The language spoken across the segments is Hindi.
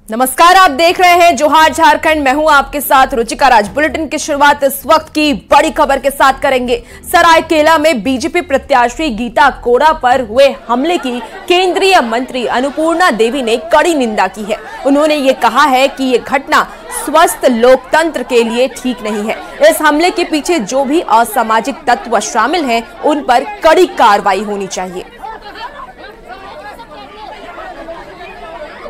नमस्कार, आप देख रहे हैं जोहार झारखंड। मैं हूं आपके साथ रुचिका राज। बुलेटिन की शुरुआत इस वक्त की बड़ी खबर के साथ करेंगे। सरायकेला में बीजेपी प्रत्याशी गीता कोड़ा पर हुए हमले की केंद्रीय मंत्री अन्नपूर्णा देवी ने कड़ी निंदा की है। उन्होंने ये कहा है कि ये घटना स्वस्थ लोकतंत्र के लिए ठीक नहीं है। इस हमले के पीछे जो भी असामाजिक तत्व शामिल हैं, उन पर कड़ी कार्रवाई होनी चाहिए।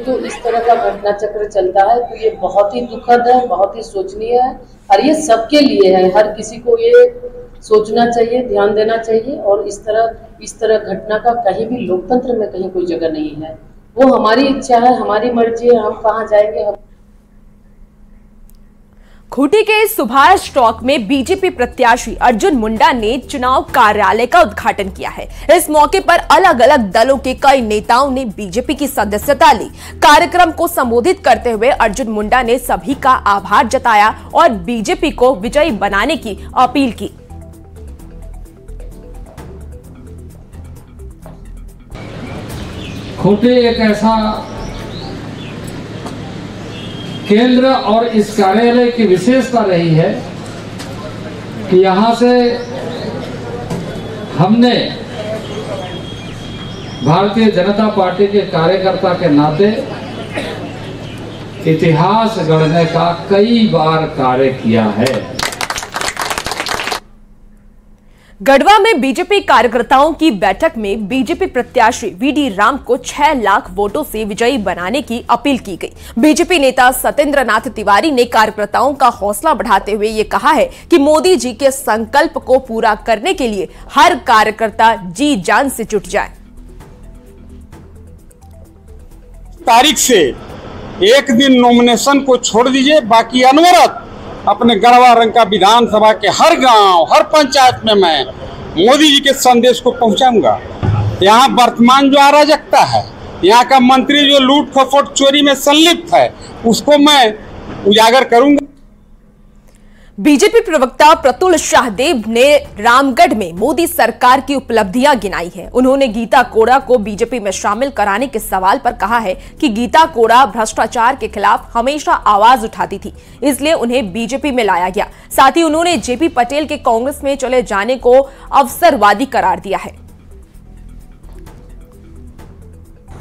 तो इस तरह का घटना चक्र चलता है तो ये बहुत ही दुखद है, बहुत ही सोचनीय है और ये सबके लिए है। हर किसी को ये सोचना चाहिए, ध्यान देना चाहिए। और इस तरह घटना का कहीं भी लोकतंत्र में कहीं कोई जगह नहीं है। वो हमारी इच्छा है, हमारी मर्जी है, हम कहाँ जाएंगे। खूंटी के सुभाष चौक में बीजेपी प्रत्याशी अर्जुन मुंडा ने चुनाव कार्यालय का उद्घाटन किया है। इस मौके पर अलग अलग दलों के कई नेताओं ने बीजेपी की सदस्यता ली। कार्यक्रम को संबोधित करते हुए अर्जुन मुंडा ने सभी का आभार जताया और बीजेपी को विजयी बनाने की अपील की। खूंटी एक ऐसा केंद्र और इस कार्यालय की विशेषता रही है कि यहाँ से हमने भारतीय जनता पार्टी के कार्यकर्ता के नाते इतिहास गढ़ने का कई बार कार्य किया है। गढ़वा में बीजेपी कार्यकर्ताओं की बैठक में बीजेपी प्रत्याशी वीडी राम को 6 लाख वोटों से विजयी बनाने की अपील की गई। बीजेपी नेता सत्येंद्र नाथ तिवारी ने कार्यकर्ताओं का हौसला बढ़ाते हुए ये कहा है कि मोदी जी के संकल्प को पूरा करने के लिए हर कार्यकर्ता जी जान से जुट जाए। तारीख से एक दिन नॉमिनेशन को छोड़ दीजिए, बाकी अनवरत अपने गढ़वा रंग का विधानसभा के हर गांव, हर पंचायत में मैं मोदी जी के संदेश को पहुंचाऊंगा। यहाँ वर्तमान जो अराजकता है, यहाँ का मंत्री जो लूट खसोट चोरी में संलिप्त है, उसको मैं उजागर करूंगा। बीजेपी प्रवक्ता प्रतुल शाहदेव ने रामगढ़ में मोदी सरकार की उपलब्धियां गिनाई है। उन्होंने गीता कोड़ा को बीजेपी में शामिल कराने के सवाल पर कहा है कि गीता कोड़ा भ्रष्टाचार के खिलाफ हमेशा आवाज उठाती थी, इसलिए उन्हें बीजेपी में लाया गया। साथ ही उन्होंने जेपी पटेल के कांग्रेस में चले जाने को अवसरवादी करार दिया है।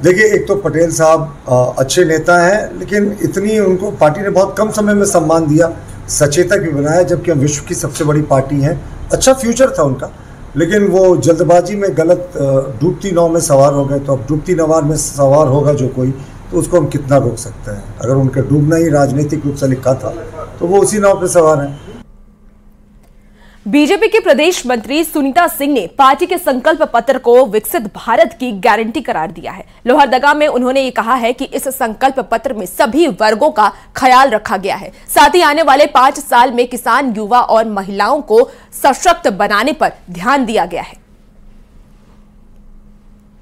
देखिए, एक तो पटेल साहब अच्छे नेता हैं, लेकिन इतनी उनको पार्टी ने बहुत कम समय में सम्मान दिया, सचेतक भी बनाया, जबकि हम विश्व की सबसे बड़ी पार्टी हैं। अच्छा फ्यूचर था उनका, लेकिन वो जल्दबाजी में गलत डूबती नाव में सवार हो गए। तो अब डूबती नाव में सवार होगा जो कोई, तो उसको हम कितना रोक सकते हैं। अगर उनका डूबना ही राजनीतिक रूप से लिखा था तो वो उसी नाव पे सवार हैं। बीजेपी के प्रदेश मंत्री सुनीता सिंह ने पार्टी के संकल्प पत्र को विकसित भारत की गारंटी करार दिया है। लोहरदगा में उन्होंने ये कहा है कि इस संकल्प पत्र में सभी वर्गों का ख्याल रखा गया है। साथ ही आने वाले 5 साल में किसान, युवा और महिलाओं को सशक्त बनाने पर ध्यान दिया गया है।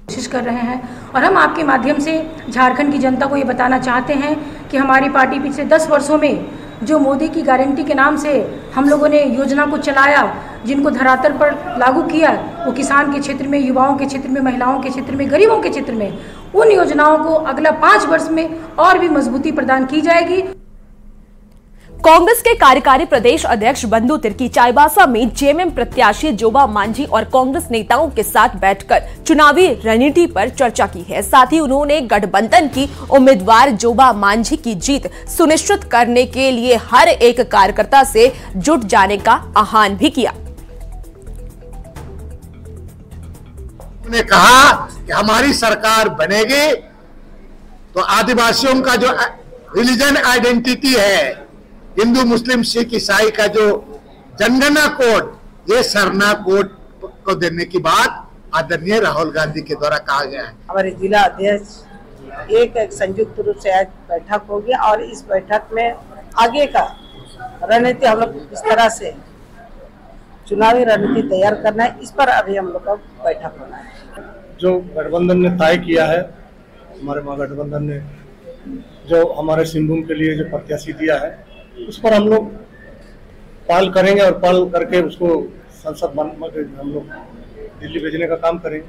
कोशिश कर रहे हैं और हम आपके माध्यम से झारखंड की जनता को ये बताना चाहते हैं कि हमारी पार्टी पिछले 10 वर्षों में जो मोदी की गारंटी के नाम से हम लोगों ने योजना को चलाया, जिनको धरातल पर लागू किया, वो किसान के क्षेत्र में, युवाओं के क्षेत्र में, महिलाओं के क्षेत्र में, गरीबों के क्षेत्र में, उन योजनाओं को अगला 5 वर्ष में और भी मजबूती प्रदान की जाएगी। कांग्रेस के कार्यकारी प्रदेश अध्यक्ष बंधु तिर्की चाईबासा में जेएमएम प्रत्याशी जोबा मांझी और कांग्रेस नेताओं के साथ बैठकर चुनावी रणनीति पर चर्चा की है। साथ ही उन्होंने गठबंधन की उम्मीदवार जोबा मांझी की जीत सुनिश्चित करने के लिए हर एक कार्यकर्ता से जुट जाने का आह्वान भी किया। उन्होंने कहा कि हमारी सरकार बनेगी तो आदिवासियों का जो रिलीजन आइडेंटिटी है, हिंदू, मुस्लिम, सिख, ईसाई का जो जनगणना कोड, ये सरना कोड को देने की बात आदरणीय राहुल गांधी के द्वारा कहा गया है। हमारे जिला अध्यक्ष एक संयुक्त रूप से आज बैठक होगी और इस बैठक में आगे का रणनीति हम लोग इस तरह से चुनावी रणनीति तैयार करना है, इस पर अभी हम लोग का बैठक होना है। जो गठबंधन ने तय किया है, हमारे महागठबंधन ने जो हमारे सिंहभूम के लिए जो प्रत्याशी दिया है, उस पर हम लोग पाल करेंगे और पाल करके उसको संसद हम लोग दिल्ली भेजने का काम करेंगे।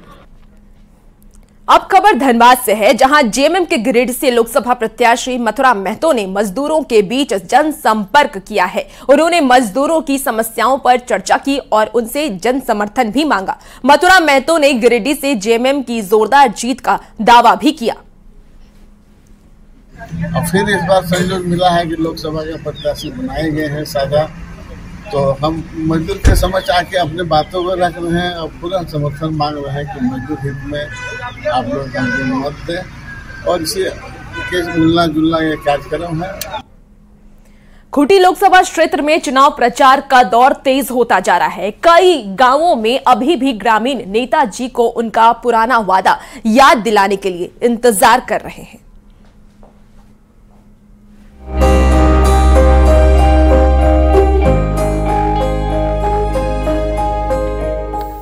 अब खबर धनबाद से है, जहां जेएमएम के गिरिडीह से लोकसभा प्रत्याशी मथुरा महतो ने मजदूरों के बीच जनसंपर्क किया है। उन्होंने मजदूरों की समस्याओं पर चर्चा की और उनसे जन समर्थन भी मांगा। मथुरा महतो ने गिरिडीह से जेएमएम की जोरदार जीत का दावा भी किया। और फिर इस बार सहयोग मिला है कि लोकसभा के प्रत्याशी बनाए गए हैं साझा, तो हम मजदूर के समझ आके अपने बातों को रख रहे हैं और पूरा समर्थन मांग रहे हैं कि मजदूर हित में आप लोग हमको मत दें, और इसे मिलना जुलना ये कार्यक्रम है। खूंटी लोकसभा क्षेत्र में चुनाव प्रचार का दौर तेज होता जा रहा है। कई गांवों में अभी भी ग्रामीण नेताजी को उनका पुराना वादा याद दिलाने के लिए इंतजार कर रहे हैं।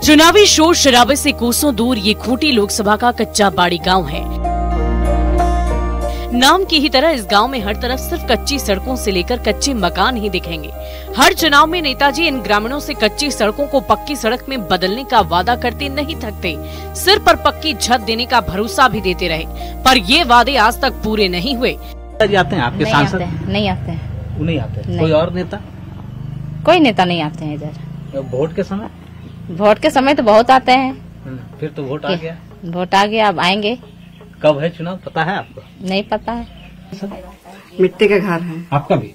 चुनावी शोर शराबे से कोसों दूर ये खूंटी लोकसभा का कच्चा बाड़ी गांव है। नाम की ही तरह इस गांव में हर तरफ सिर्फ कच्ची सड़कों से लेकर कच्चे मकान ही दिखेंगे। हर चुनाव में नेताजी इन ग्रामीणों से कच्ची सड़कों को पक्की सड़क में बदलने का वादा करते नहीं थकते। सिर पर पक्की छत देने का भरोसा भी देते रहे, पर ये वादे आज तक पूरे नहीं हुए। आते हैं आपके सांसद? नहीं आते हैं। नहीं आते। कोई और नेता? कोई नेता नहीं आते हैं इधर। वोट के समय? वोट के समय तो बहुत आते हैं। फिर तो वोट आ गया। वोट आ गया, अब आएंगे। कब है चुनाव, पता है आपको? नहीं पता है। मिट्टी का घर है। आपका भी?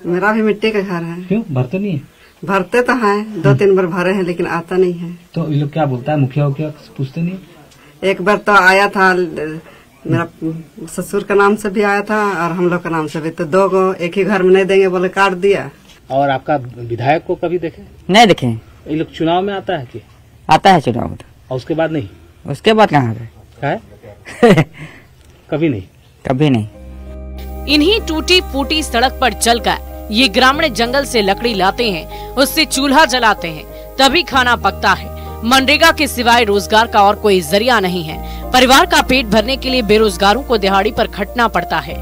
मेरा भी मिट्टी का घर है। क्यों भरते नहीं है? भरते तो हैं, 2-3 बार भरे हैं, लेकिन आता नहीं है। तो ये लोग क्या बोलता है, मुखिया पूछते नहीं? एक बार तो आया था, मेरा ससुर का नाम से भी आया था और हम लोग का नाम से भी, तो 2 को एक ही घर में नहीं देंगे बोले, काट दिया। और आपका विधायक को कभी देखे? नहीं देखे। ये लोग चुनाव में आता है कि? आता है चुनाव में। और उसके बाद नहीं? उसके बाद कहाँ है? कभी नहीं। कभी नहीं। इन्हीं टूटी फूटी सड़क पर चलकर ये ग्रामीण जंगल से लकड़ी लाते हैं, उससे चूल्हा जलाते हैं, तभी खाना पकता है। मनरेगा के सिवाय रोजगार का और कोई जरिया नहीं है। परिवार का पेट भरने के लिए बेरोजगारों को दिहाड़ी पर खटना पड़ता है।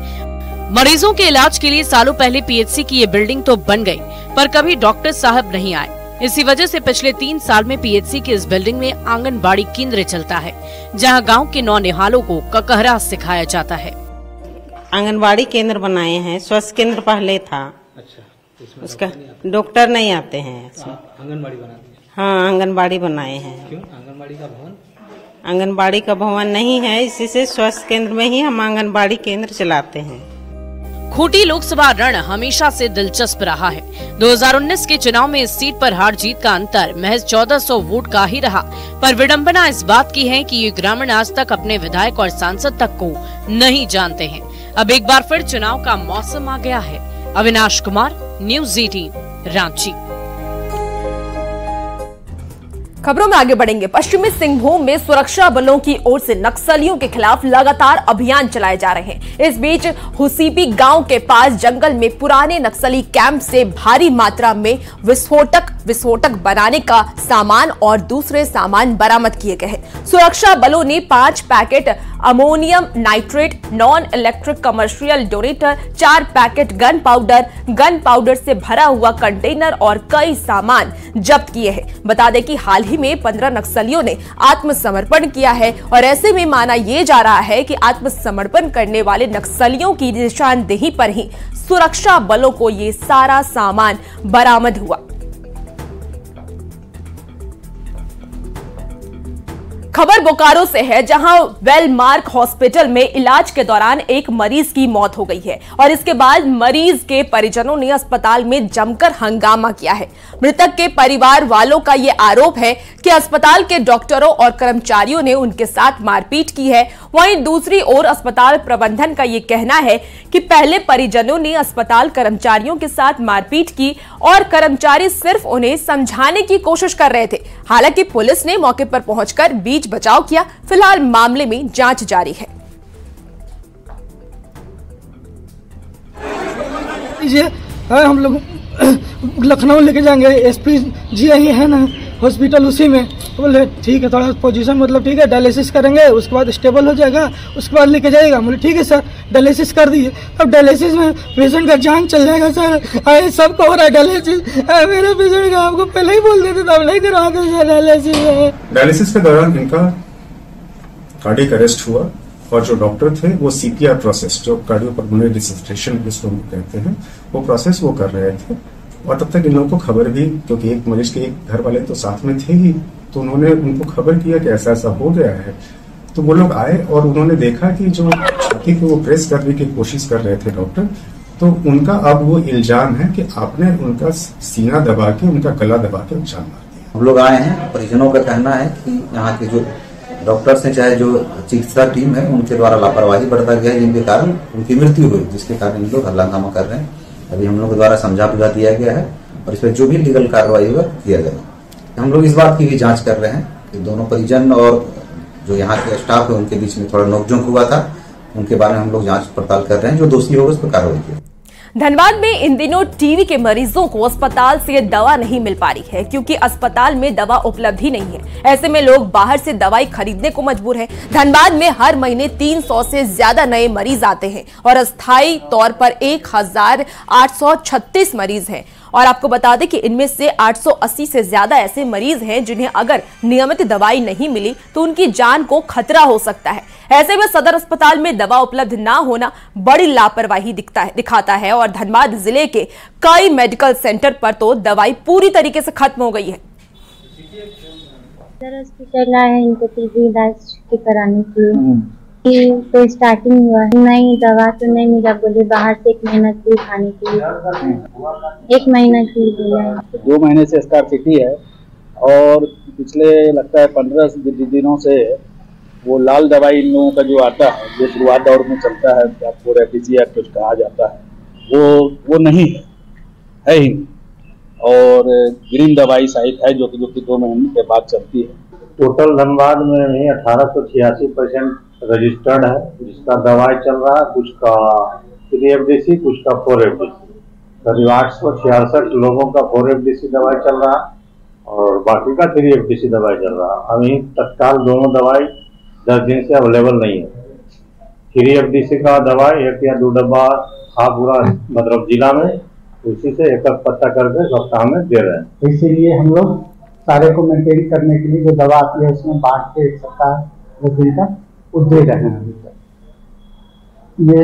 मरीजों के इलाज के लिए सालों पहले पीएचसी की ये बिल्डिंग तो बन गई, पर कभी डॉक्टर साहब नहीं आए। इसी वजह से पिछले 3 साल में पीएचसी की इस बिल्डिंग में आंगनबाड़ी केंद्र चलता है, जहां गांव के नौनिहालों को ककहरा सिखाया जाता है। आंगनबाड़ी केंद्र बनाए हैं, स्वास्थ्य केंद्र पहले था। अच्छा, उसका डॉक्टर नहीं आते हैं। आंगनबाड़ी बनाते हैं? हाँ, आंगनबाड़ी बनाए हैं। क्यों? आंगनबाड़ी का भवन? आंगनबाड़ी का भवन नहीं है, इसी से स्वास्थ्य केंद्र में ही हम आंगनबाड़ी केंद्र चलाते हैं। खूंटी लोकसभा रण हमेशा से दिलचस्प रहा है। 2019 के चुनाव में इस सीट पर हार जीत का अंतर महज 1400 वोट का ही रहा, पर विडंबना इस बात की है कि ये ग्रामीण आज तक अपने विधायक और सांसद तक को नहीं जानते हैं। अब एक बार फिर चुनाव का मौसम आ गया है। अविनाश कुमार, न्यूज़ 18, रांची। खबरों में आगे बढ़ेंगे। पश्चिमी सिंहभूम में सुरक्षा बलों की ओर से नक्सलियों के खिलाफ लगातार अभियान चलाए जा रहे हैं। इस बीच हुसीपी गांव के पास जंगल में पुराने नक्सली कैंप से भारी मात्रा में विस्फोटक बनाने का सामान और दूसरे सामान बरामद किए गए हैं। सुरक्षा बलों ने 5 packet ammonium nitrate, non electric commercial donator, 4 packet gun powder से भरा हुआ कंटेनर और कई सामान जब्त किए हैं। बता दें कि हाल ही में 15 नक्सलियों ने आत्मसमर्पण किया है और ऐसे में माना यह जा रहा है कि आत्मसमर्पण करने वाले नक्सलियों की निशानदेही पर ही सुरक्षा बलों को ये सारा सामान बरामद हुआ। खबर बोकारो से है, जहां वेलमार्क हॉस्पिटल में इलाज के दौरान एक मरीज की मौत हो गई है और इसके बाद मरीज के परिजनों ने अस्पताल में जमकर हंगामा किया है। मृतक के परिवार वालों का यह आरोप है कि अस्पताल के डॉक्टरों और कर्मचारियों ने उनके साथ मारपीट की है। वहीं दूसरी ओर अस्पताल प्रबंधन का यह कहना है कि पहले परिजनों ने अस्पताल कर्मचारियों के साथ मारपीट की और कर्मचारी सिर्फ उन्हें समझाने की कोशिश कर रहे थे। हालांकि पुलिस ने मौके पर पहुंचकर बीच बचाव किया। फिलहाल मामले में जांच जारी है। हम लोग लखनऊ लेके जाएंगे, एसपी जी यही है ना हॉस्पिटल उसी में। बोले ठीक है, थोड़ा पोजीशन मतलब ठीक है, डायलिसिस करेंगे, उसके बाद स्टेबल हो जाएगा, उसके बाद लेके जाएगा। बोले ठीक है सर, डायलिसिस कर दीजिए। अब डायलिसिस में पेशेंट का जान चल जाएगा सर। अरे सबको हो रहा है डायलिसिस, मेरे पेशेंट का आपको पहले ही बोल देते तब नहीं करवाते डायलिसिस। डायलिसिस के दौरान इनका कार्डियक अरेस्ट हुआ और जो डॉक्टर थे वो सीपीआर प्रोसेस, जो कार्डियोपल्मोनरी रिससिटेशन जिसको हम कहते हैं, वो प्रोसेस वो कर रहे थे। और तब तक इन लोगों को खबर भी, क्योंकि एक मरीज के घर वाले तो साथ में थे ही, तो उन्होंने उनको खबर किया कि ऐसा ऐसा हो गया है। तो वो लोग आए और उन्होंने देखा कि जो छाती को वो प्रेस करने की कोशिश कर रहे थे डॉक्टर, तो उनका अब वो इल्जाम है कि आपने उनका सीना दबा के, उनका गला दबा के जान मार दिया। हम लोग आए हैं, परिजनों का कहना है कि यहाँ के जो डॉक्टर्स हैं, चाहे जो चिकित्सा टीम है, उनके द्वारा लापरवाही बरता गया है, जिनके कारण उनकी मृत्यु हुई, जिसके कारण इन लोग हल्ला कर रहे हैं। अभी हम लोग द्वारा समझा बुझा दिया गया है और इस पर जो भी लीगल कार्रवाई होगा किया जाएगा। हम लोग इस बात की भी जांच कर रहे हैं कि दोनों परिजन और जो यहाँ के स्टाफ है उनके बीच में थोड़ा नोकझोंक हुआ था, उनके बारे में हम लोग जांच पड़ताल कर रहे हैं। जो दोषी होगा उस पर कार्रवाई की। धनबाद में इन दिनों टीबी के मरीजों को अस्पताल से दवा नहीं मिल पा रही है, क्योंकि अस्पताल में दवा उपलब्ध ही नहीं है। ऐसे में लोग बाहर से दवाई खरीदने को मजबूर हैं। धनबाद में हर महीने 300 से ज्यादा नए मरीज आते हैं और अस्थायी तौर पर 1836 मरीज हैं। और आपको बता दें कि इनमें से 880 से ज्यादा ऐसे मरीज हैं जिन्हें अगर नियमित दवाई नहीं मिली तो उनकी जान को खतरा हो सकता है। ऐसे में सदर अस्पताल में दवा उपलब्ध ना होना बड़ी लापरवाही दिखाता है और धनबाद जिले के कई मेडिकल सेंटर पर तो दवाई पूरी तरीके से खत्म हो गई है। सदर हॉस्पिटल आए हैं इनको टीबी इलाज कराने के लिए, तो स्टार्टिंग हुआ है, नहीं दवा तो नहीं मिला, बोले बाहर से 1 महीना की खाने के लिए, 1 महीना की बोला है। 2 महीने से स्कार्सिटी है और पिछले लगता है 15 दिनों से वो लाल दवाई इन लोगों का जो आता है, जो शुरुआत दौर में चलता है, आपको रेफिजिया कुछ कहा जाता है, वो नहीं है ही। और ग्रीन दवाई शायद है जो कि 2 महीने के बाद चलती है। टोटल धनबाद में नहीं 1886 पेशेंट रजिस्टर्ड है, जिसका दवाई चल रहा है, कुछ का 3FDC, कुछ का 4FDC। करीब 866 लोगों का 4FDC दवाई चल रहा है और बाकी का 3FDC दवाई चल रहा है। अभी तत्काल दोनों दवाई 10 दिन से अवेलेबल नहीं है। 3FDC का दवाई 1 या 2 डब्बा था पूरा मतलब जिला में, उसी से एक पत्ता करके सप्ताह में दे रहे हैं। इसीलिए हम लोग सारे को मेंटेन करने के लिए जो दवा आती है उसमें बांट के 1 सप्ताह 10 दिन का वो दे रहे हैं। अभी तक ये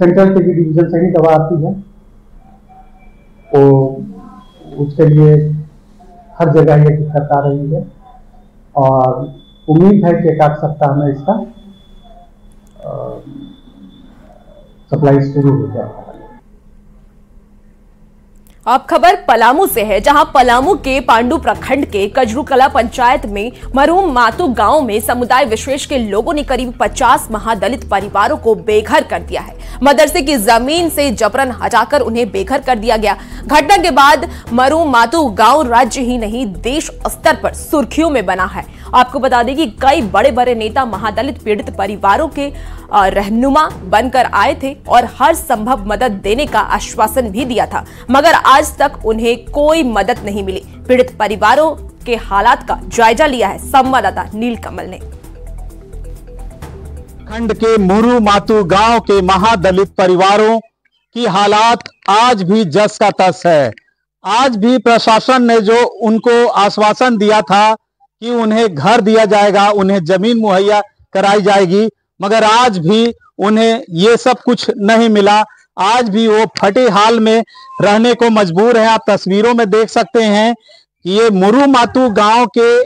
सेंट्रल टीबी डिवीजन से ही दवा आती है, तो उसके लिए हर जगह ये दिक्कत आ रही है और उम्मीद है कि 1 सप्ताह में इसका सप्लाई शुरू हो जाएगा। अब खबर पलामू से है, जहां पलामू के पांडु प्रखंड के कजरूकला पंचायत में मरूम मातू गांव में समुदाय विशेष के लोगों ने करीब 50 महादलित परिवारों को बेघर कर दिया है। मदरसे की जमीन से जबरन हटाकर उन्हें बेघर कर दिया गया। घटना के बाद मरूम मातू गांव राज्य ही नहीं देश स्तर पर सुर्खियों में बना है। आपको बता दें कि कई बड़े बड़े नेता महादलित पीड़ित परिवारों के रहनुमा बनकर आए थे और हर संभव मदद देने का आश्वासन भी दिया था, मगर आज तक उन्हें कोई मदद नहीं मिली। पीड़ित परिवारों के हालात का जायजा लिया है संवाददाता नीलकमल ने। खंड के मुरू मातू गांव के महादलित परिवारों की हालात आज भी जस का तस है। आज भी प्रशासन ने जो उनको आश्वासन दिया था कि उन्हें घर दिया जाएगा, उन्हें जमीन मुहैया कराई जाएगी, मगर आज भी उन्हें ये सब कुछ नहीं मिला। आज भी वो फटे हाल में रहने को मजबूर है। आप तस्वीरों में देख सकते हैं कि ये मुरू मातू गांव के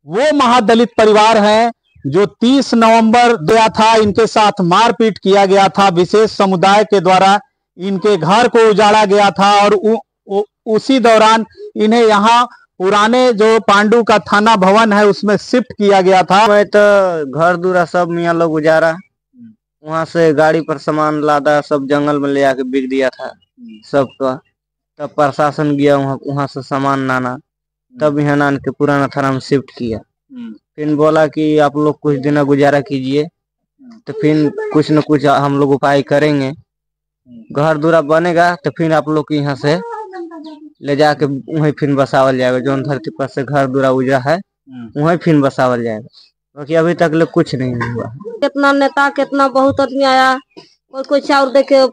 वो महादलित परिवार हैं जो 30 नवंबर दिया था, इनके साथ मारपीट किया गया था, विशेष समुदाय के द्वारा इनके घर को उजाड़ा गया था और उसी दौरान इन्हें यहाँ पुराने जो पांडु का थाना भवन है उसमें शिफ्ट किया गया था। मैं तो घर दूरा सब मियाँ लोग गुजारा, वहाँ से गाड़ी पर सामान लादा, सब जंगल में ले आके बिक दिया था सबका। तब प्रशासन गया वहाँ से सामान लाना, तब यहाँ नान के पुराना थाना में शिफ्ट किया। फिर बोला कि आप लोग कुछ दिन गुजारा कीजिए, तो फिर कुछ न कुछ हम लोग उपाय करेंगे, घर दूरा बनेगा तो फिर आप लोग यहाँ से ले जाके वहीं फिर बसावल जाएगा। जो धरती पर से घर दूरा उजरा है वहीं फिर बसावल जाएगा, क्योंकि अभी तक लोग कुछ नहीं हुआ। कितना नेता कितना बहुत आदमी आया, कोई चाउर देके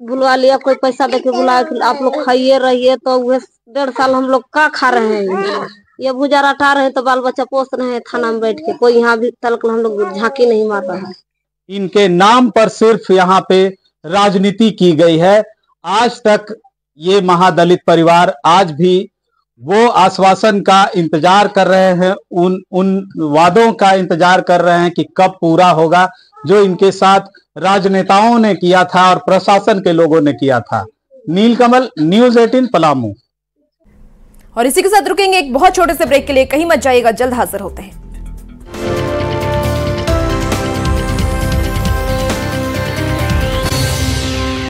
बुलवा लिया, कोई पैसा देके बुलाया, आप लोग खाइए रहिए, तो वह 1.5 साल हम लोग का खा रहे हैं। ये गुजारा हटा रहे हैं तो बाल बच्चा पोस रहे हैं थाना में बैठ के, कोई यहाँ भी तलक हम लोग झांकी नहीं मार रहा है। इनके नाम पर सिर्फ यहाँ पे राजनीति की गई है। आज तक ये महादलित परिवार आज भी वो आश्वासन का इंतजार कर रहे हैं, उन वादों का इंतजार कर रहे हैं कि कब पूरा होगा, जो इनके साथ राजनेताओं ने किया था और प्रशासन के लोगों ने किया था। नीलकमल, न्यूज़ 18 पलामू। और इसी के साथ रुकेंगे एक बहुत छोटे से ब्रेक के लिए, कहीं मत जाइएगा, जल्द हाजिर होते हैं।